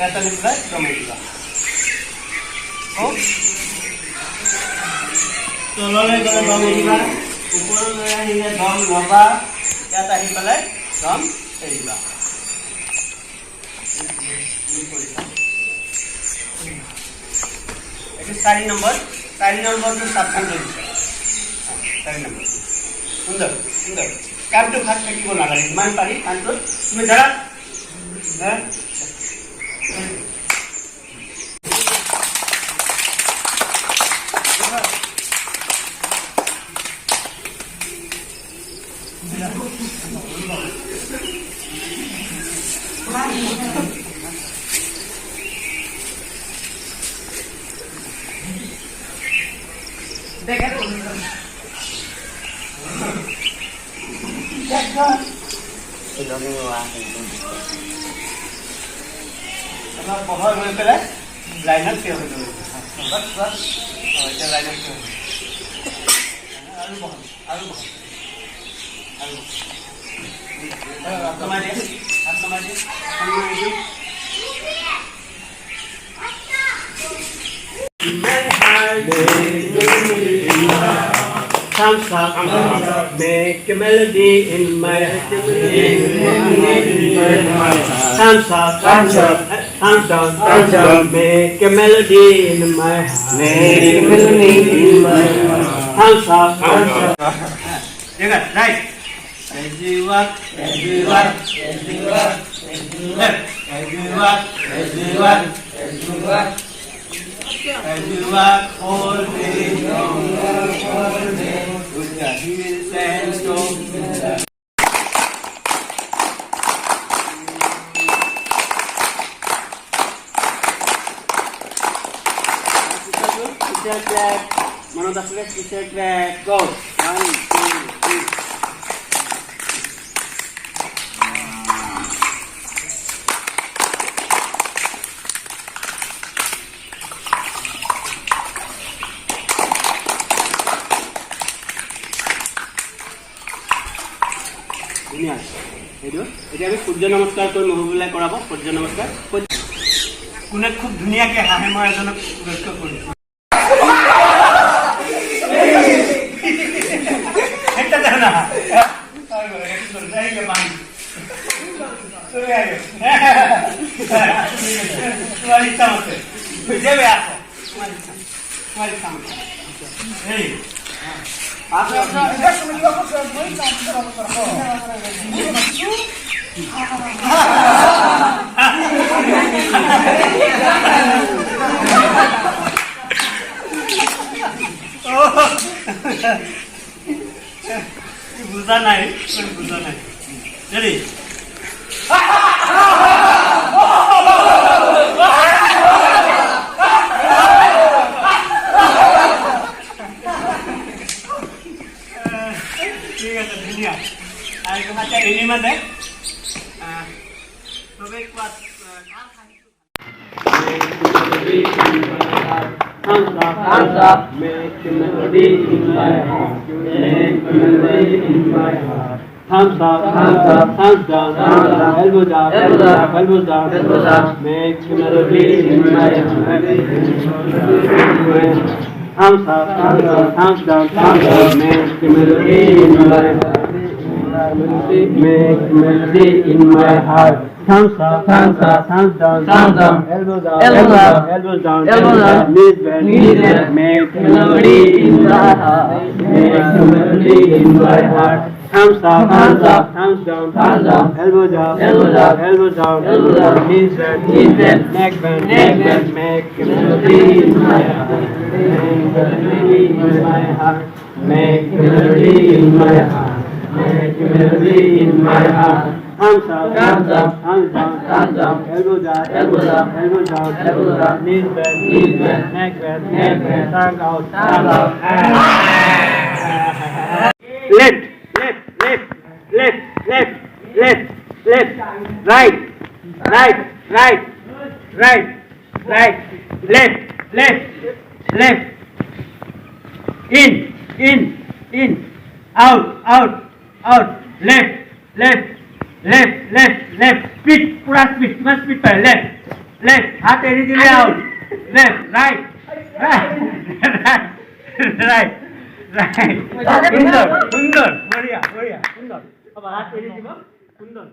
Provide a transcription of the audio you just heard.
এটা নি পেলাই জমাই দিবা তললৈ গ'লে দম এৰিবা ওপৰলৈ আহিলে দম ল'বা ইয়াত আহি পেলাই দম এৰিবা এইটো 4 নম্বৰটো সাবধান কৰিবা 4 নম্বৰ সুন্দৰ সুন্দৰ কামটো ভাগ থাকিব নালাগে ইমান পাৰি কামটো তুমি ধৰা বহল হৈ পেলাই লাইনত থিয় হৈ যাব এতিয়া লাইনত থিয় হৈ আৰু বহল আৰু বহল আৰু হাত নমাই দিয়ে Thumbs up, make a melody in my heart. Thumbs up, thumbs down, make a melody in my heart. Make a melody in my heart. Thumbs up, right. As you walk, as you walk, as you walk, as you walk, as you walk, as you walk, as you walk. As you walk all day long, with your heels and toes. Teacher clap. One of the first teacher clap. Go. 1, 2, 3. এতিয়া আমি সূৰ্য নমস্কাৰ কৰি মহুবুলাই কৰাব সূৰ্য নমস্কাৰ কোনে খুব ধুনীয়াকৈ হাঁহে মই এজনক লক্ষ্য কৰিছোঁ বুঝা নাই রেডি ঠিক আছে ধুনীয়া আৰু তোমাকে এনিমাতে সবে class Hands up, make a melody in my heart. Make a melody in my heart. Hands up, hands down, elbows up, elbows down. Make a melody in my heart. Hands up, hands down, make a melody in my heart. Make a melody in my heart. Thumbs up, hands down, elbows down, knees bend, make a melody in my heart, make a melody in my heart. Thumbs up, hands down, elbows down, knees bend, neck bend, make a melody in my heart, make a melody in my heart, make a melody in my heart, make a melody in my heart. Hands up, hands down, elbows down, knees bend, neck bend, tongue out. Left, right, left, in, out, left, speed, pura speed, left, Left. હાથ એરીથી લે out. Left. Right. Right. Right. Right. સુંદર. સુંદર. બઢિયા. બઢિયા. સુંદર. હવે હાથ એરીથી સુંદર.